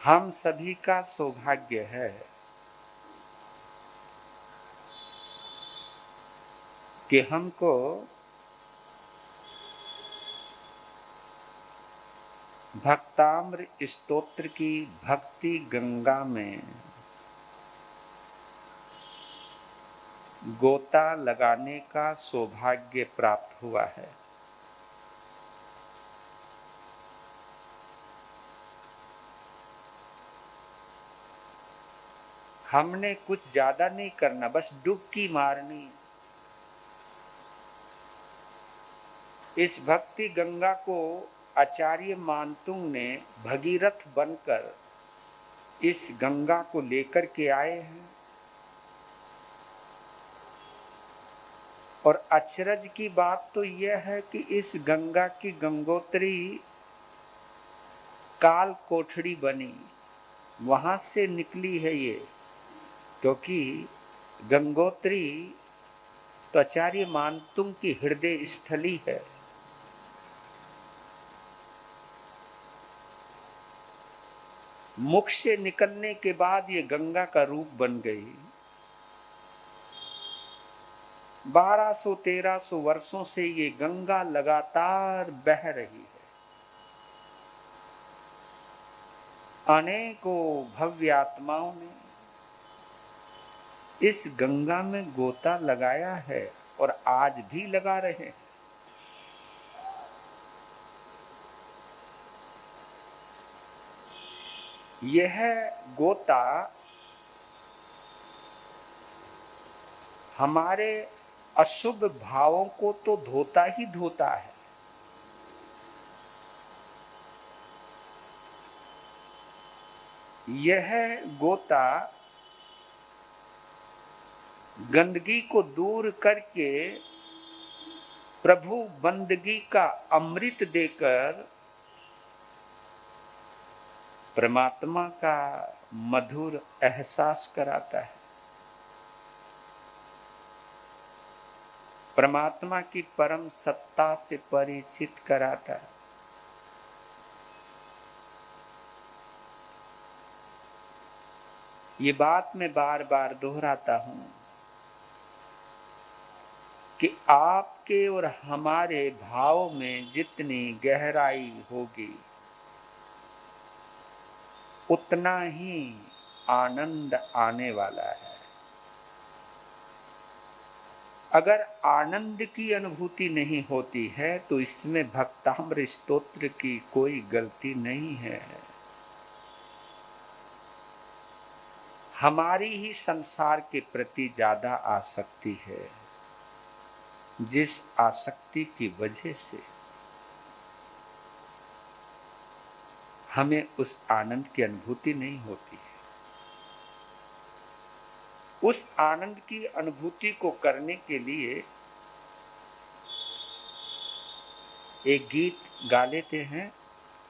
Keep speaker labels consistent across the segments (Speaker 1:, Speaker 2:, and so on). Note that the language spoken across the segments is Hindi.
Speaker 1: हम सभी का सौभाग्य है कि हमको भक्ताम्र स्तोत्र की भक्ति गंगा में गोता लगाने का सौभाग्य प्राप्त हुआ है। हमने कुछ ज्यादा नहीं करना, बस डुबकी मारनी। इस भक्ति गंगा को आचार्य मानतुंग ने भगीरथ बनकर इस गंगा को लेकर के आए हैं। और अचरज की बात तो यह है कि इस गंगा की गंगोत्री काल कोठड़ी बनी, वहां से निकली है ये। क्योंकि गंगोत्री तो आचार्य मानतुंग की हृदय स्थली है। मुख से निकलने के बाद ये गंगा का रूप बन गई। 1200-1300 वर्षों से ये गंगा लगातार बह रही है। अनेकों भव्य आत्माओं ने इस गंगा में गोता लगाया है और आज भी लगा रहे हैं। यह गोता हमारे अशुभ भावों को तो धोता ही धोता है। यह गोता गंदगी को दूर करके प्रभु बंदगी का अमृत देकर परमात्मा का मधुर एहसास कराता है। परमात्मा की परम सत्ता से परिचित कराता है। ये बात मैं बार बार दोहराता हूं कि आपके और हमारे भाव में जितनी गहराई होगी उतना ही आनंद आने वाला है। अगर आनंद की अनुभूति नहीं होती है तो इसमें भक्ताम्र स्तोत्र की कोई गलती नहीं है। हमारी ही संसार के प्रति ज्यादा आसक्ति है, जिस आसक्ति की वजह से हमें उस आनंद की अनुभूति नहीं होती है। उस आनंद की अनुभूति को करने के लिए एक गीत गा लेते हैं।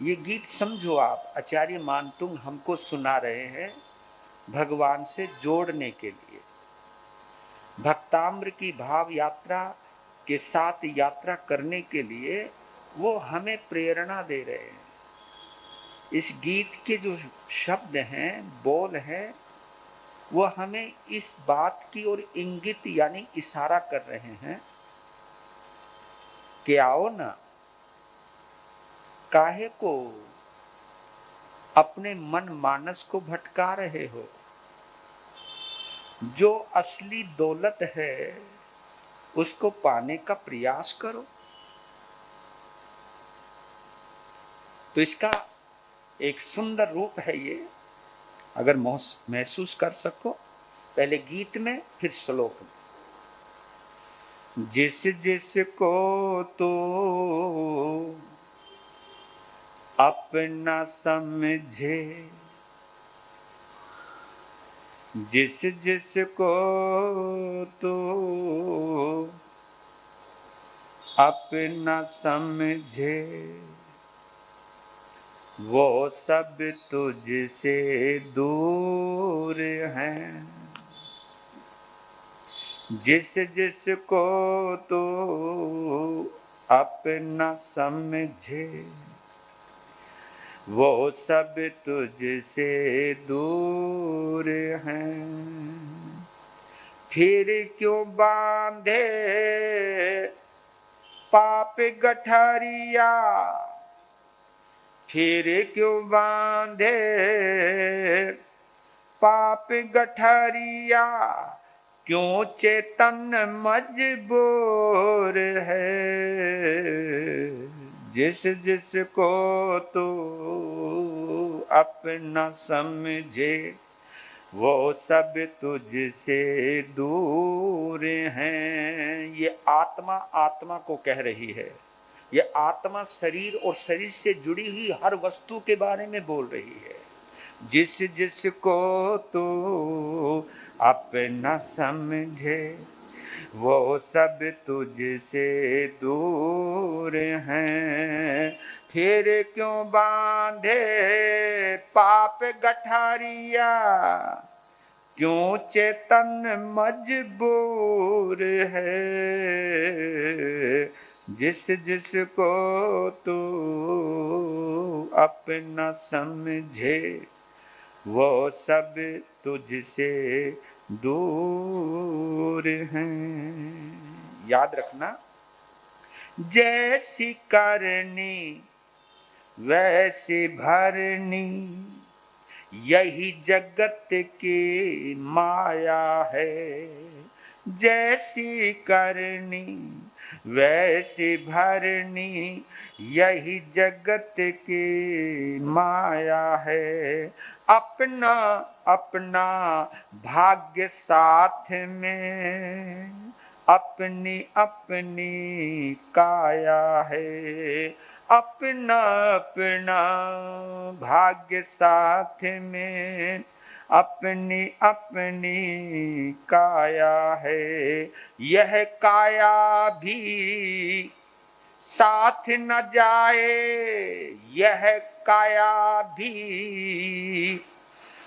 Speaker 1: ये गीत समझो आप, आचार्य मानतुंग हमको सुना रहे हैं भगवान से जोड़ने के लिए। भक्ताम्र की भाव यात्रा के साथ यात्रा करने के लिए वो हमें प्रेरणा दे रहे हैं। इस गीत के जो शब्द हैं, बोल हैं, वो हमें इस बात की ओर इंगित यानी इशारा कर रहे हैं कि आओ ना, काहे को अपने मन मानस को भटका रहे हो। जो असली दौलत है उसको पाने का प्रयास करो। तो इसका एक सुंदर रूप है ये, अगर महसूस कर सको, पहले गीत में फिर श्लोक में। जिस जिस को तो अपना समझे, जिस जिस को तो अपना समझे, वो सब तुझसे दूर हैं। जिस जिस को तो अपना समझे, वो सब तुझसे दूर हैं। फिर क्यों बांधे पाप गठरिया, फिर क्यों बांधे पाप गठरिया, क्यों चेतन मजबूर है। जिस जिसको तू अपना समझे, वो सब तुझसे दूर हैं। ये आत्मा आत्मा को कह रही है। ये आत्मा शरीर और शरीर से जुड़ी हुई हर वस्तु के बारे में बोल रही है। जिस जिसको तू अपना समझे, वो सब तुझसे दूर हैं। फिर क्यों बांधे पाप गठरिया, क्यों चेतन मजबूर है। जिस जिसको तू अपना समझे, वो सब तुझसे दूर हैं। याद रखना, जैसी करनी वैसी भरनी, यही जगत की माया है। जैसी करनी वैसी भरनी, यही जगत की माया है। अपना अपना भाग्य साथ में, अपनी अपनी काया है। अपना अपना भाग्य साथ में, अपनी अपनी काया है। यह काया भी साथ न जाए, यह काया भी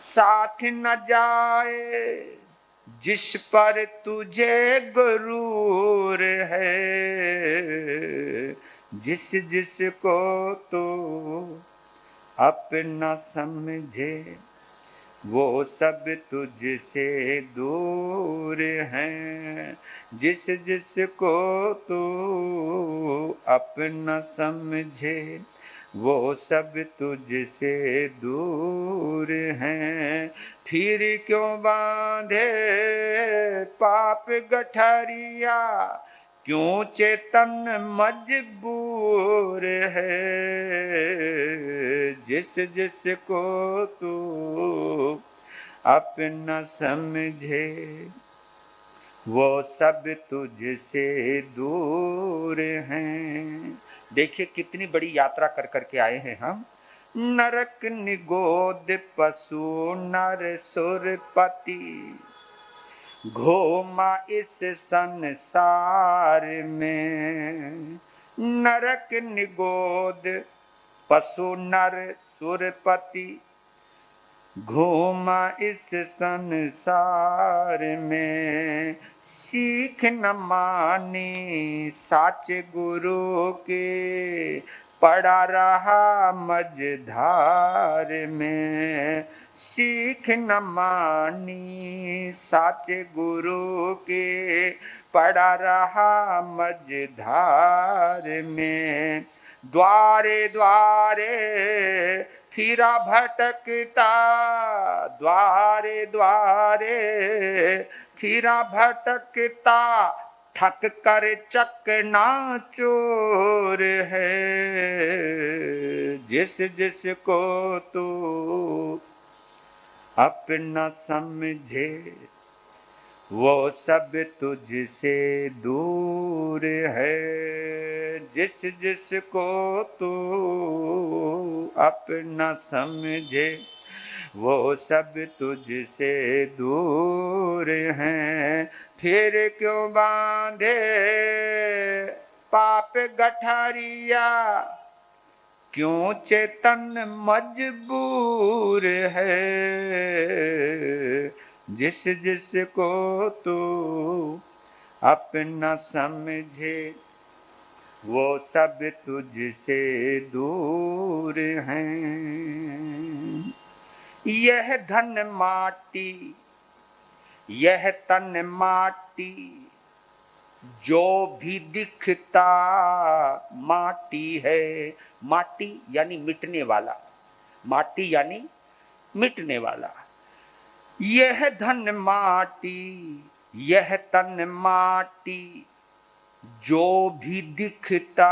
Speaker 1: साथ न जाए, जिस पर तुझे गुरूर है। जिस जिसको तो अपना समझे, वो सब तुझसे दूर हैं। जिस जिसको तो अपना समझे, वो सब तुझसे दूर हैं। फिर क्यों बांधे पाप गठरिया, क्यों चेतन मजबूर है। जिस जिसको तू अपना समझे, वो सब तुझसे दूर हैं। देखिए कितनी बड़ी यात्रा कर करके आए हैं हम। नरक निगोद पशु नर सुरपति, घूमा इस संसार में। नरक निगोद पशु नर सुरपति, घूमा इस संसार में। सीख न मानी साचे गुरु के, पड़ा रहा मझधार में। सीख न मानी साचे गुरु के, पड़ा रहा मझधार में। द्वारे द्वारे फिरा भटकता, द्वारे द्वारे फिरा भटकता, थक कर चकना चोर है। जिस जिसको तू अपना समझे, वो सब तुझसे दूर है। जिस जिसको तू अपना समझे, वो सब तुझसे दूर हैं। फिर क्यों बांधे पाप गठरिया, क्यों चेतन मजबूर है। जिस जिसको तू अपना समझे, वो सब तुझसे दूर हैं। यह धन माटी, यह तन माटी, जो भी दिखता माटी है। माटी यानी मिटने वाला, माटी यानी मिटने वाला। यह धन माटी, यह तन माटी, जो भी दिखता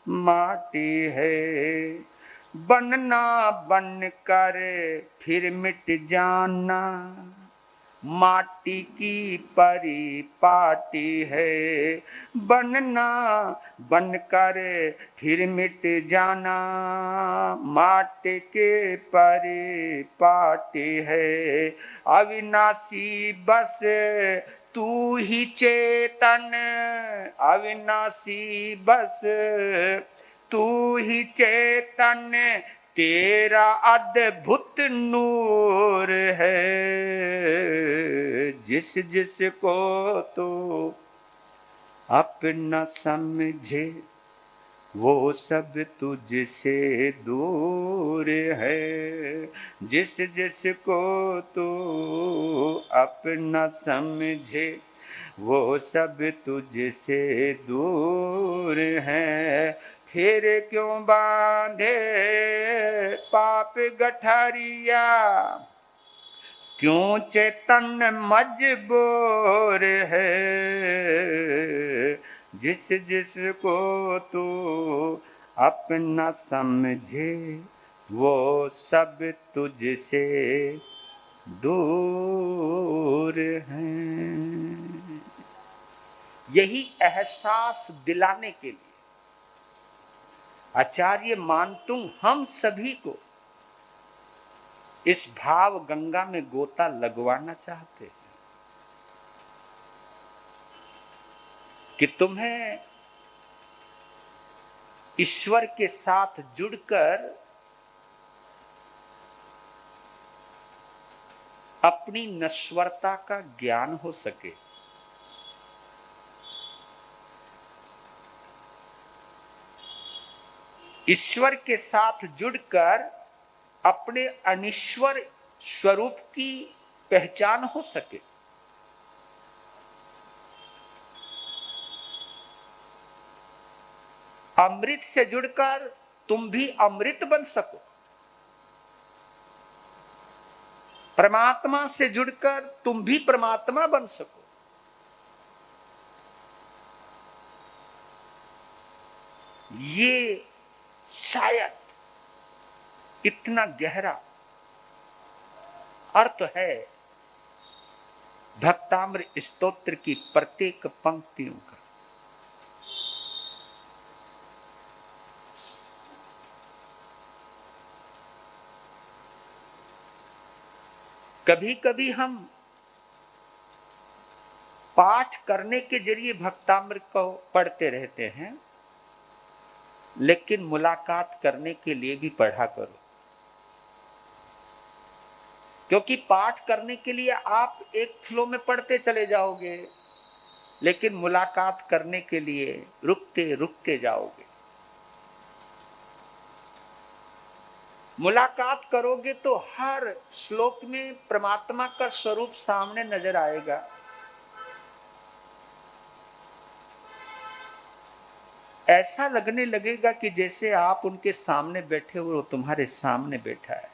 Speaker 1: माटी है। बनना बन कर फिर मिट जाना, माटी की परिपाटी है। बनना बनकर फिर मिट जाना, माटी के परिपाटी है। अविनाशी बस तू ही चेतन, अविनाशी बस तू ही चेतन, तेरा अद्भुत नूर है। जिस जिस को तो अपना समझे, वो सब तुझसे दूर है। जिस जिस को तो अपना समझे, वो सब तुझसे दूर है। फिर क्यों बांधे पाप गठरिया, क्यों चेतन मजबूर है। जिस जिस को तू अपना समझे, वो सब तुझसे दूर हैं। यही एहसास दिलाने के लिए आचार्य मानतुंग हम सभी को इस भाव गंगा में गोता लगवाना चाहते हैं कि तुम्हें ईश्वर के साथ जुड़कर अपनी नश्वरता का ज्ञान हो सके। ईश्वर के साथ जुड़कर अपने अनिश्वर स्वरूप की पहचान हो सके। अमृत से जुड़कर तुम भी अमृत बन सको। परमात्मा से जुड़कर तुम भी परमात्मा बन सको। ये शायद इतना गहरा अर्थ है भक्तामृत स्तोत्र की प्रत्येक पंक्तियों का। कभी कभी हम पाठ करने के जरिए भक्तामृत को पढ़ते रहते हैं, लेकिन मुलाकात करने के लिए भी पढ़ा करो। क्योंकि पाठ करने के लिए आप एक फ्लो में पढ़ते चले जाओगे, लेकिन मुलाकात करने के लिए रुकते रुकते जाओगे। मुलाकात करोगे तो हर श्लोक में परमात्मा का स्वरूप सामने नजर आएगा। ऐसा लगने लगेगा कि जैसे आप उनके सामने बैठे हो, वो तुम्हारे सामने बैठा है।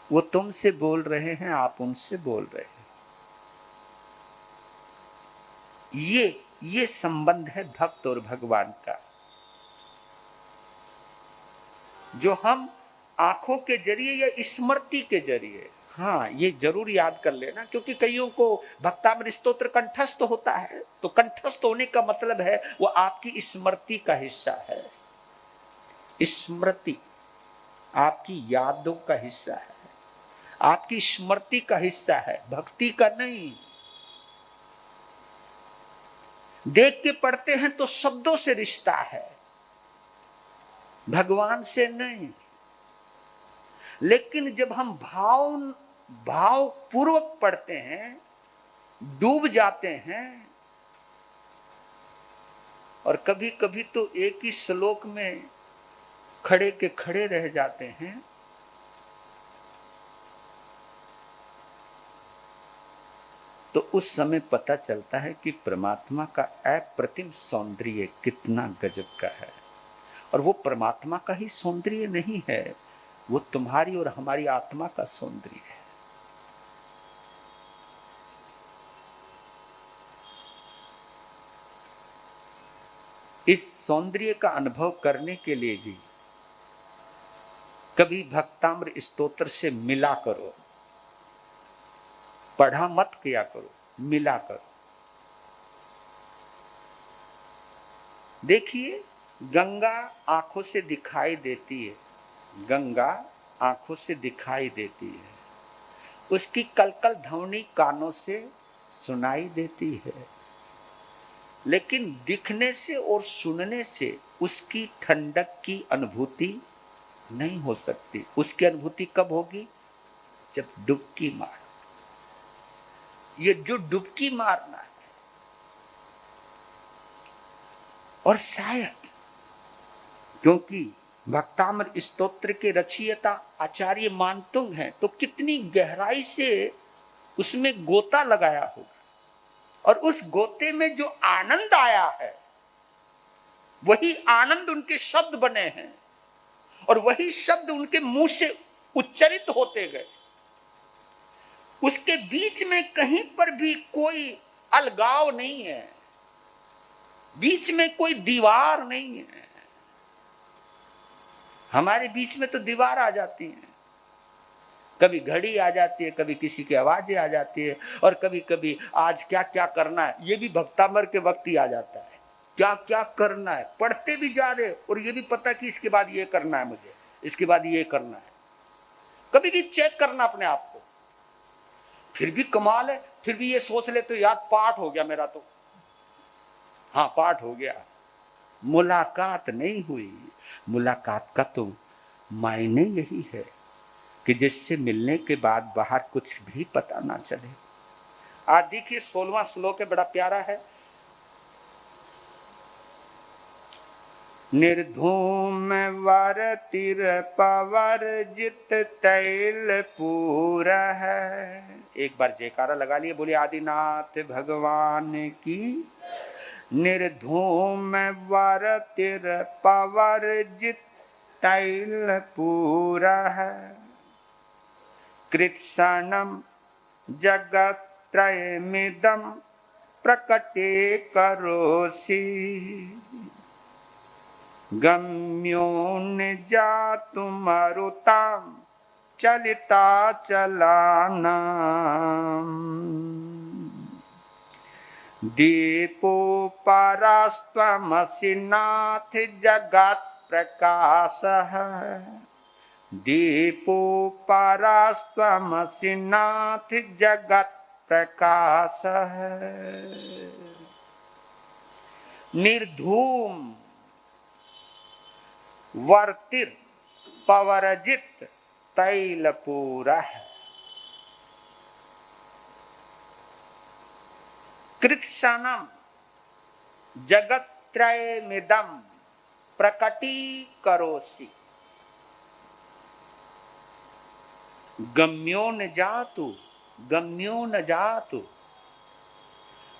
Speaker 1: वो तुमसे बोल रहे हैं, आप उनसे बोल रहे हैं। ये संबंध है भक्त और भगवान का, जो हम आंखों के जरिए या स्मृति के जरिए, हाँ ये जरूर याद कर लेना, क्योंकि कईयों को भक्तामृत स्तोत्र कंठस्थ होता है, तो कंठस्थ होने का मतलब है वो आपकी स्मृति का हिस्सा है। स्मृति आपकी यादों का हिस्सा है, आपकी स्मृति का हिस्सा है, भक्ति का नहीं। देख के पढ़ते हैं तो शब्दों से रिश्ता है, भगवान से नहीं। लेकिन जब हम भाव पूर्वक पढ़ते हैं, डूब जाते हैं, और कभी कभी तो एक ही श्लोक में खड़े के खड़े रह जाते हैं। तो उस समय पता चलता है कि परमात्मा का अप्रतिम सौंदर्य कितना गजब का है। और वो परमात्मा का ही सौंदर्य नहीं है, वो तुम्हारी और हमारी आत्मा का सौंदर्य है। इस सौंदर्य का अनुभव करने के लिए भी कभी भक्ताम्र स्तोत्र से मिला करो, पढ़ा मत किया करो, मिला करो। देखिए, गंगा आंखों से दिखाई देती है, गंगा आंखों से दिखाई देती है, उसकी कलकल ध्वनि कानों से सुनाई देती है, लेकिन दिखने से और सुनने से उसकी ठंडक की अनुभूति नहीं हो सकती। उसकी अनुभूति कब होगी? जब डुबकी मार। ये जो डुबकी मारना है, और शायद क्योंकि भक्तामृत स्तोत्र के रचयिता आचार्य मानतुंग हैं, तो कितनी गहराई से उसमें गोता लगाया होगा, और उस गोते में जो आनंद आया है वही आनंद उनके शब्द बने हैं, और वही शब्द उनके मुंह से उच्चरित होते गए। उसके बीच में कहीं पर भी कोई अलगाव नहीं है, बीच में कोई दीवार नहीं है। हमारे बीच में तो दीवार आ जाती है, कभी घड़ी आ जाती है, कभी किसी की आवाजें आ जाती है, और कभी कभी आज क्या क्या करना है ये भी भक्तामर के वक्त ही आ जाता है। क्या क्या करना है, पढ़ते भी जा रहे और ये भी पता कि इसके बाद ये करना है, मुझे इसके बाद ये करना है। कभी भी चेक करना अपने आप को, फिर भी कमाल है, फिर भी ये सोच ले तो याद पाठ हो गया मेरा, तो हाँ पाठ हो गया, मुलाकात नहीं हुई। मुलाकात का तो मायने यही है कि जिससे मिलने के बाद बाहर कुछ भी पता ना चले। आज देखिए 16वां श्लोक है, बड़ा प्यारा है। निर्धूम वर तिर पवर जित तैल पूरा है। एक बार जयकारा लगा लिए, बोले आदिनाथ भगवान की। निर्धूम वर तिर पवर जित तैल पूरा है। कृत्सनम जगत त्रयमिदम प्रकटे करोसि। गम्योन जातु मरुताम चलिता चलाना। दीपो परास्त्वमसि नाथ जगत् प्रकाशः। दीपो परास्त्वमसि नाथ जगत् प्रकाशः। निर्धूम वर्तिर पवरजित तैलपूरा। कृत्सनम जगत्त्रयमिदं प्रकटीकरोसि। गम्यो न जातु, गम्यो न जातु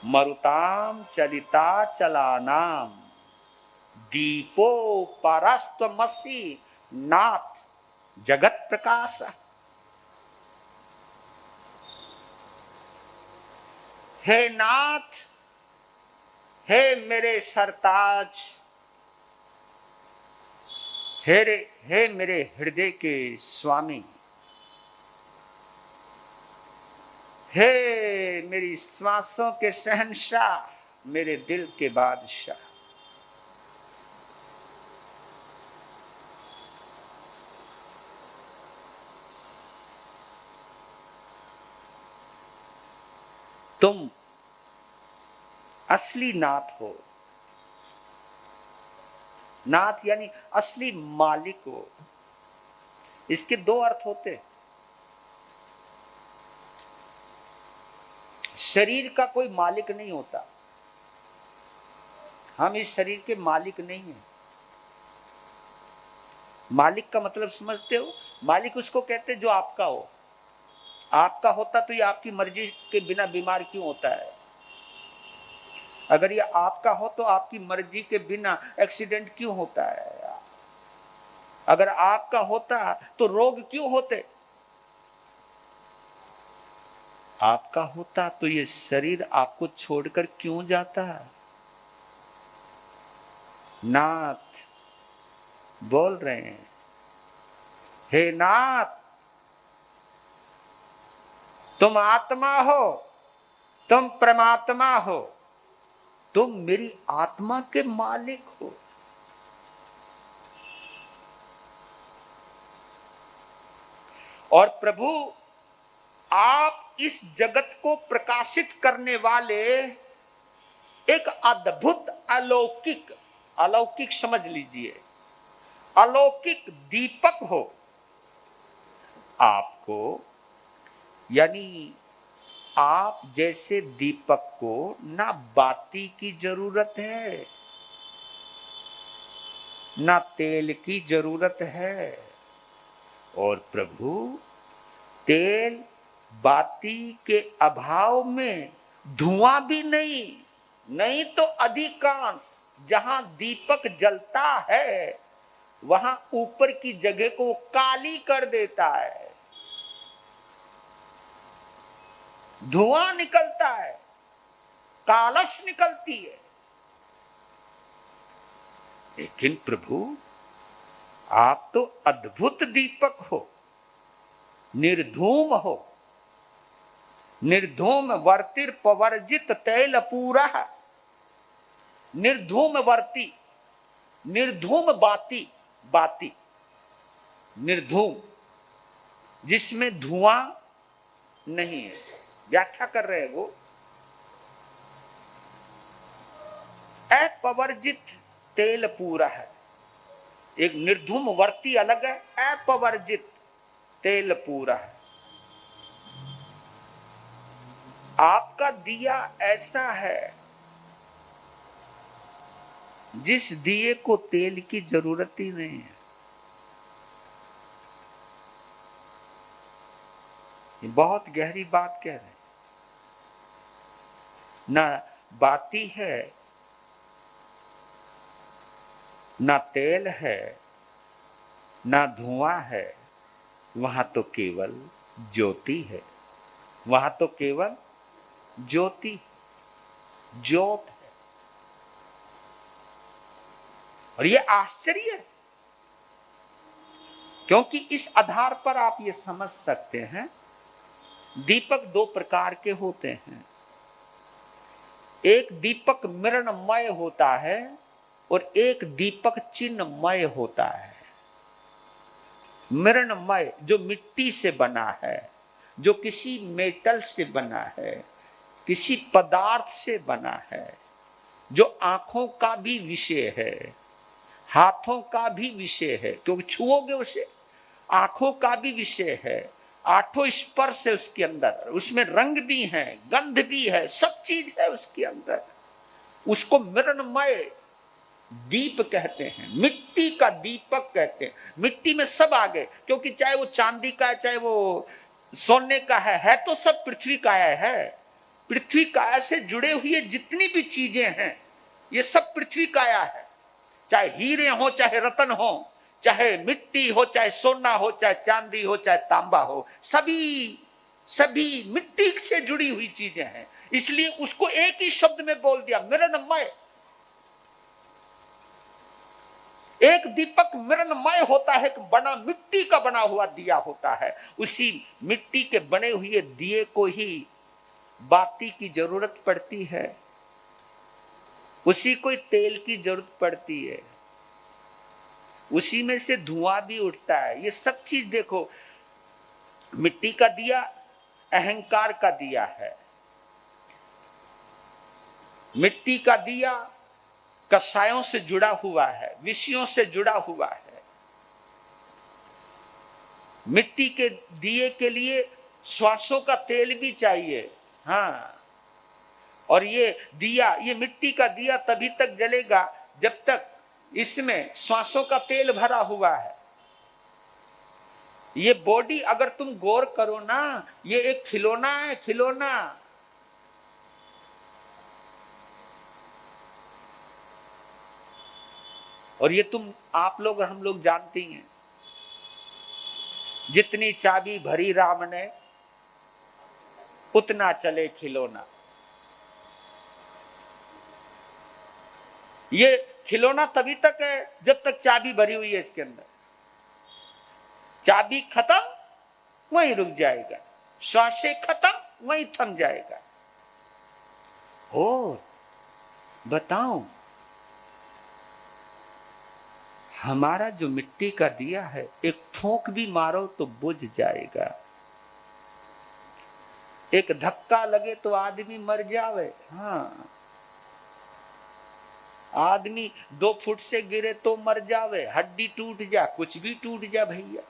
Speaker 1: मरुताम चलिता चलानाम। दीपो परस्त्वमसि नाथ जगत प्रकाश। हे नाथ, हे मेरे सरताज, हे मेरे हृदय के स्वामी, हे मेरी श्वासों के शहंशाह, मेरे दिल के बादशाह। तुम असली नाथ हो। नाथ यानी असली मालिक हो। इसके दो अर्थ होते। शरीर का कोई मालिक नहीं होता, हम इस शरीर के मालिक नहीं हैं। मालिक का मतलब समझते हो? मालिक उसको कहते जो आपका हो। आपका होता तो ये आपकी मर्जी के बिना बीमार क्यों होता है? अगर ये आपका हो तो आपकी मर्जी के बिना एक्सीडेंट क्यों होता है? अगर आपका होता तो रोग क्यों होते? आपका होता तो ये शरीर आपको छोड़कर क्यों जाता? नाथ बोल रहे हैं, हे नाथ, तुम आत्मा हो, तुम परमात्मा हो, तुम मेरी आत्मा के मालिक हो। और प्रभु आप इस जगत को प्रकाशित करने वाले एक अद्भुत अलौकिक, अलौकिक समझ लीजिए, अलौकिक दीपक हो। आपको यानी आप जैसे दीपक को ना बाती की जरूरत है, ना तेल की जरूरत है। और प्रभु तेल बाती के अभाव में धुआं भी नहीं, नहीं तो अधिकांश जहां दीपक जलता है वहां ऊपर की जगह को काली कर देता है, धुआं निकलता है, कालस निकलती है। लेकिन प्रभु आप तो अद्भुत दीपक हो, निर्धूम हो। निर्धूम वर्तिर पवर्जित तैल पूरा, निर्धूम वर्ती, निर्धूम बाती, बाती निर्धूम जिसमें धुआं नहीं है। व्याख्या कर रहे हैं वो, अपवर्जित तेल पूरा है। एक निर्धूम वर्ती अलग है, अपवर्जित तेल पूरा है। आपका दिया ऐसा है जिस दिए को तेल की जरूरत ही नहीं है। ये बहुत गहरी बात कह रहे हैं। ना बाती है, ना तेल है, ना धुआं है, वहां तो केवल ज्योति है। वहां तो केवल ज्योति, ज्योत है। और ये आश्चर्य है, क्योंकि इस आधार पर आप ये समझ सकते हैं दीपक दो प्रकार के होते हैं। एक दीपक मृणमय होता है और एक दीपक चिन्हमय होता है। मृणमय जो मिट्टी से बना है, जो किसी मेटल से बना है, किसी पदार्थ से बना है, जो आंखों का भी विषय है, हाथों का भी विषय है, क्योंकि छुओगे उसे, आंखों का भी विषय है, आठों स्पर्श है उसके अंदर, उसमें रंग भी है, गंध भी है, सब चीज है उसके अंदर। उसको मृणमय दीप कहते हैं, मिट्टी का दीपक कहते हैं। मिट्टी में सब आ गए, क्योंकि चाहे वो चांदी का है, चाहे वो सोने का है तो सब पृथ्वी काया है। पृथ्वी काया से जुड़े हुए जितनी भी चीजें हैं ये सब पृथ्वी काया है। चाहे हीरे हो, चाहे रतन हो, चाहे मिट्टी हो, चाहे सोना हो, चाहे चांदी हो, चाहे तांबा हो, सभी मिट्टी से जुड़ी हुई चीजें हैं। इसलिए उसको एक ही शब्द में बोल दिया, मृणमय। एक दीपक मृणमय होता है, बना मिट्टी का बना हुआ दिया होता है। उसी मिट्टी के बने हुए दिए को ही बाती की जरूरत पड़ती है, उसी को तेल की जरूरत पड़ती है, उसी में से धुआं भी उठता है। ये सब चीज देखो, मिट्टी का दिया अहंकार का दिया है, मिट्टी का दिया कषायों से जुड़ा हुआ है, विषयों से जुड़ा हुआ है। मिट्टी के दिए के लिए श्वासों का तेल भी चाहिए। हाँ, और ये दिया, ये मिट्टी का दिया तभी तक जलेगा जब तक इसमें सांसों का तेल भरा हुआ है। ये बॉडी अगर तुम गौर करो ना, ये एक खिलौना है, खिलौना। और ये आप लोग हम लोग जानते हैं, जितनी चाबी भरी राम ने उतना चले खिलौना। ये खिलौना तभी तक है जब तक चाबी भरी हुई है इसके अंदर। चाबी खत्म वहीं रुक जाएगा, श्वासें खत्म वहीं थम जाएगा। हो बताओ, हमारा जो मिट्टी का दिया है, एक फूंक भी मारो तो बुझ जाएगा, एक धक्का लगे तो आदमी मर जावे। हाँ, आदमी 2 फुट से गिरे तो मर जावे, हड्डी टूट जा, कुछ भी टूट जा भैया,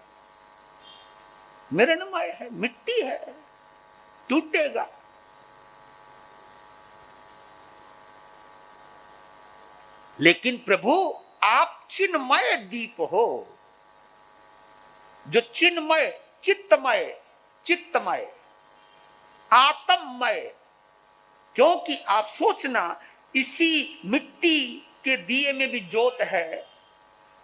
Speaker 1: मृणमय है, मिट्टी है, टूटेगा। लेकिन प्रभु आप चिन्मय दीप हो, जो चिन्मय, चित्तमय, चित्तमय, आत्ममय। क्योंकि आप सोचना, इसी मिट्टी के दिए में भी ज्योत है,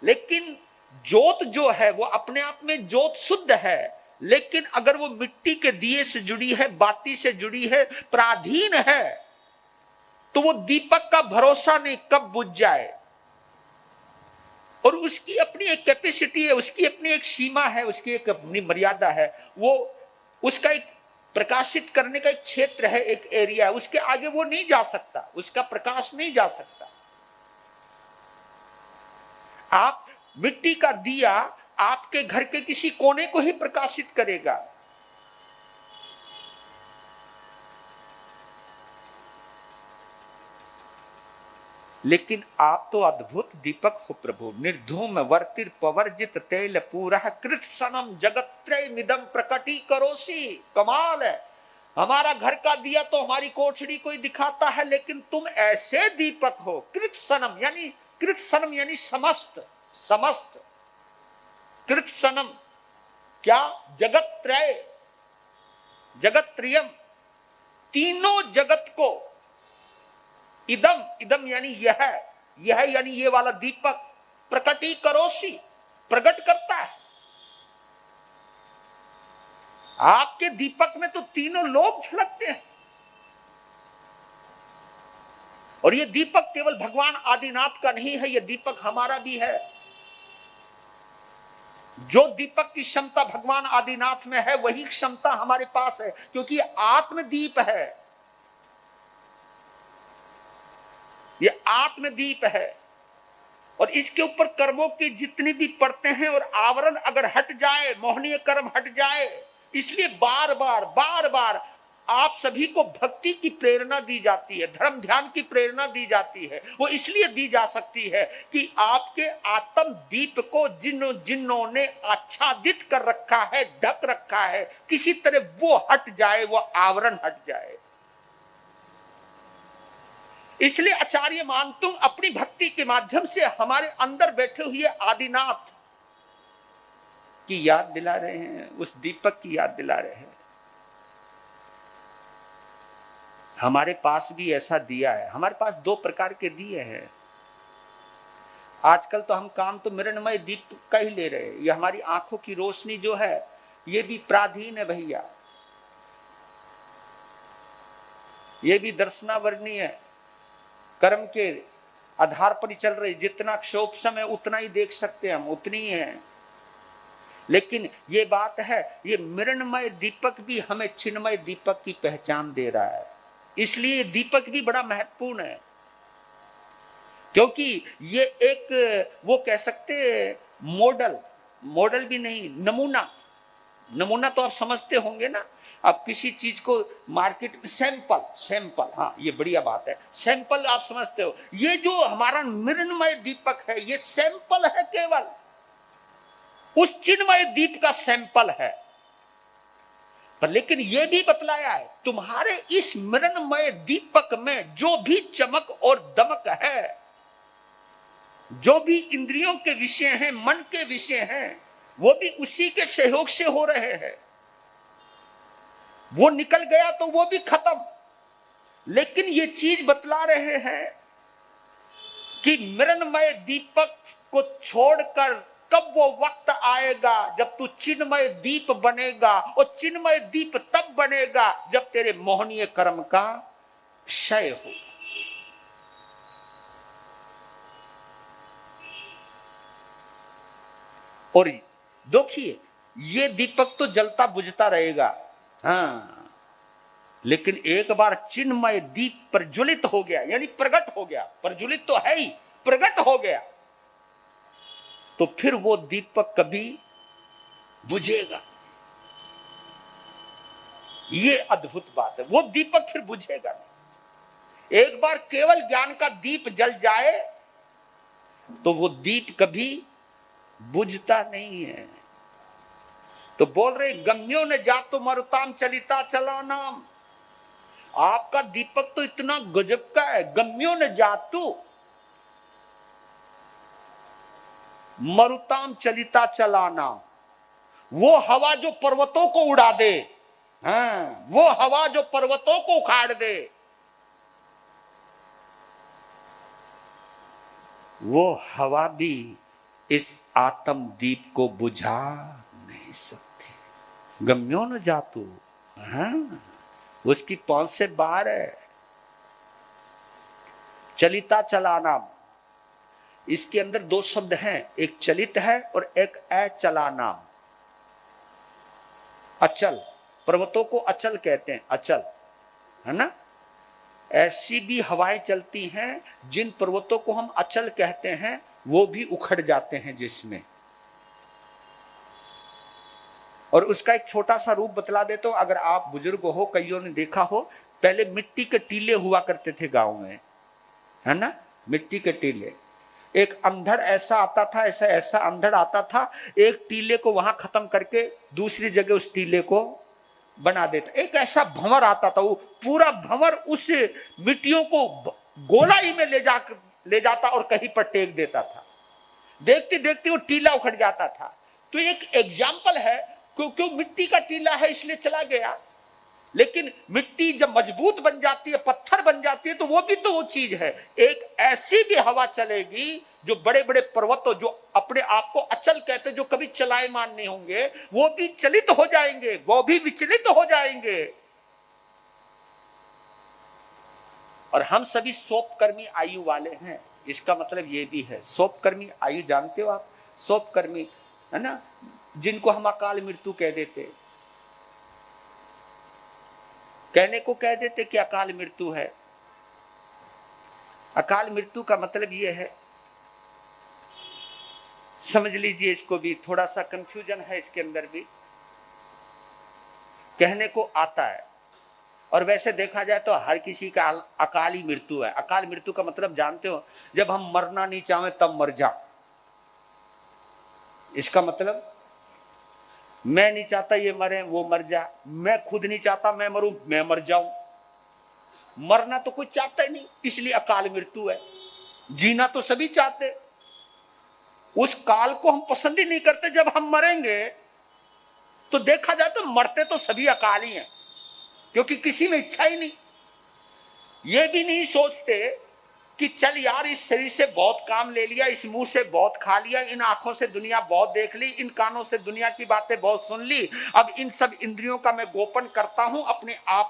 Speaker 1: लेकिन ज्योत जो है वो अपने आप में ज्योत शुद्ध है, लेकिन अगर वो मिट्टी के दिए से जुड़ी है, बाती से जुड़ी है, पराधीन है, तो वो दीपक का भरोसा नहीं कब बुझ जाए। और उसकी अपनी एक कैपेसिटी है, उसकी अपनी एक सीमा है, उसकी एक अपनी मर्यादा है, वो उसका एक प्रकाशित करने का एक क्षेत्र है, एक एरिया है, उसके आगे वो नहीं जा सकता, उसका प्रकाश नहीं जा सकता। आप मिट्टी का दिया आपके घर के किसी कोने को ही प्रकाशित करेगा। लेकिन आप तो अद्भुत दीपक हो प्रभु, निर्धूम वर्तिर पवर्जित तैल पूरा कृत सनम जगत्रय मिदम प्रकटी करोसी। कमाल है, हमारा घर का दिया तो हमारी कोठड़ी को ही दिखाता है, लेकिन तुम ऐसे दीपक हो, कृत सनम यानी, कृत सनम यानी समस्त, समस्त, कृत सनम क्या, जगत्रय, जगत्त्रयम, तीनों जगत को, इदम, इदम यानी यह, यह यानी ये वाला दीपक, प्रकटी करोसी, प्रकट करता है। आपके दीपक में तो तीनों लोग झलकते हैं। और ये दीपक केवल भगवान आदिनाथ का नहीं है, ये दीपक हमारा भी है। जो दीपक की क्षमता भगवान आदिनाथ में है, वही क्षमता हमारे पास है, क्योंकि आत्मदीप है, ये आत्मदीप है। और इसके ऊपर कर्मों की जितनी भी परतें हैं और आवरण अगर हट जाए, मोहनीय कर्म हट जाए, इसलिए बार बार बार बार आप सभी को भक्ति की प्रेरणा दी जाती है, धर्म ध्यान की प्रेरणा दी जाती है। वो इसलिए दी जा सकती है कि आपके आत्म दीप को जिन्होंने आच्छादित कर रखा है, ढक रखा है, किसी तरह वो हट जाए, वो आवरण हट जाए। इसलिए आचार्य मान तुम अपनी भक्ति के माध्यम से हमारे अंदर बैठे हुए आदिनाथ की याद दिला रहे हैं, उस दीपक की याद दिला रहे हैं। हमारे पास भी ऐसा दिया है, हमारे पास 2 प्रकार के दिए हैं। आजकल तो हम काम तो मृणमय दीप का ही ले रहे हैं। ये हमारी आंखों की रोशनी जो है, ये भी पराधीन है भैया, ये भी दर्शनावरणी है, कर्म के आधार पर ही चल रही। जितना क्षोभ समय उतना ही देख सकते हैं हम, उतनी ही है। लेकिन ये बात है, ये मृणमय दीपक भी हमें चिन्मय दीपक की पहचान दे रहा है। इसलिए दीपक भी बड़ा महत्वपूर्ण है, क्योंकि ये एक वो कह सकते मॉडल, मॉडल भी नहीं, नमूना, नमूना तो आप समझते होंगे ना। अब किसी चीज को मार्केट में सैंपल, सैंपल, हाँ ये बढ़िया बात है, सैंपल आप समझते हो। ये जो हमारा मृणमय दीपक है, ये सैंपल है, केवल उस चिन्मय दीप का सैंपल है। पर लेकिन यह भी बतलाया है तुम्हारे इस मृणमय दीपक में जो भी चमक और दमक है, जो भी इंद्रियों के विषय हैं, मन के विषय हैं, वो भी उसी के सहयोग से हो रहे हैं। वो निकल गया तो वो भी खत्म। लेकिन ये चीज बतला रहे हैं कि मृणमय दीपक को छोड़कर कब वो वक्त आएगा जब तू चिन्मय दीप बनेगा, और चिन्मय दीप तब बनेगा जब तेरे मोहनीय कर्म का क्षय हो। और देखिए ये दीपक तो जलता बुझता रहेगा, हाँ, लेकिन एक बार चिन्मय दीप प्रज्वलित हो गया, यानी प्रकट हो गया, प्रज्वलित तो है ही, प्रकट हो गया, तो फिर वो दीपक कभी बुझेगा। ये अद्भुत बात है, वो दीपक फिर बुझेगा नहीं। एक बार केवल ज्ञान का दीप जल जाए तो वो दीप कभी बुझता नहीं है। तो बोल रहे गम्यो ने जातो मरुताम चलिता चला नाम। आपका दीपक तो इतना गजब का है, गम्यो ने जातु मरुताम चलिता चला नाम। वो हवा जो पर्वतों को उड़ा दे, हाँ, वो हवा जो पर्वतों को उखाड़ दे, वो हवा भी इस आत्म दीप को बुझा नहीं सकती। गम्यो न जातु, हाँ, उसकी पहुंच से बाहर है। चलिता चलाना, इसके अंदर दो शब्द हैं, एक चलित है और एक अचलाना। अचल, पर्वतों को अचल कहते हैं, अचल, है ना। ऐसी भी हवाएं चलती हैं जिन पर्वतों को हम अचल कहते हैं, वो भी उखड़ जाते हैं जिसमें। और उसका एक छोटा सा रूप बतला देता हूं, अगर आप बुजुर्ग हो, कईयों ने देखा हो, पहले मिट्टी के टीले हुआ करते थे गांव में, है ना, मिट्टी के टीले। एक अंधड़ ऐसा आता था, ऐसा अंधड़ आता था, एक टीले को वहां खत्म करके दूसरी जगह उस टीले को बना देता। एक ऐसा भंवर आता था, वो पूरा भंवर उस मिट्टियों को गोलाई में ले जाता और कहीं पर टेक देता था। देखते देखते वो टीला उखड़ जाता था। तो एक एग्जाम्पल है, क्योंकि मिट्टी का टीला है इसलिए चला गया। लेकिन मिट्टी जब मजबूत बन जाती है, पत्थर बन जाती है, तो वो भी तो वो चीज है। एक ऐसी भी हवा चलेगी जो बड़े बड़े पर्वतों, जो अपने आप को अचल कहते, जो कभी चलायमान नहीं होंगे, वो भी चलित हो जाएंगे, वो भी विचलित हो जाएंगे। और हम सभी सोपकर्मी आयु वाले हैं। इसका मतलब ये भी है, सोपकर्मी आयु जानते हो आप, सोपकर्मी, है ना, जिनको हम अकाल मृत्यु कह देते, कहने को कह देते कि अकाल मृत्यु है। अकाल मृत्यु का मतलब ये है, समझ लीजिए, इसको भी थोड़ा सा कंफ्यूजन है इसके अंदर भी, कहने को आता है। और वैसे देखा जाए तो हर किसी का अकाली मृत्यु है। अकाल मृत्यु का मतलब जानते हो, जब हम मरना नहीं चाहें तब मर जा। इसका मतलब मैं नहीं चाहता ये मरे, वो मर जा, मैं खुद नहीं चाहता मैं मरूं, मैं मर जाऊं। मरना तो कोई चाहता ही नहीं, इसलिए अकाल मृत्यु है। जीना तो सभी चाहते, उस काल को हम पसंद ही नहीं करते। जब हम मरेंगे तो देखा जाए तो मरते तो सभी अकाली हैं, क्योंकि किसी में इच्छा ही नहीं। ये भी नहीं सोचते कि चल यार, इस शरीर से बहुत काम ले लिया, इस मुंह से बहुत खा लिया, इन आंखों से दुनिया बहुत देख ली, इन कानों से दुनिया की बातें बहुत सुन ली, अब इन सब इंद्रियों का मैं गोपन करता हूं, अपने आप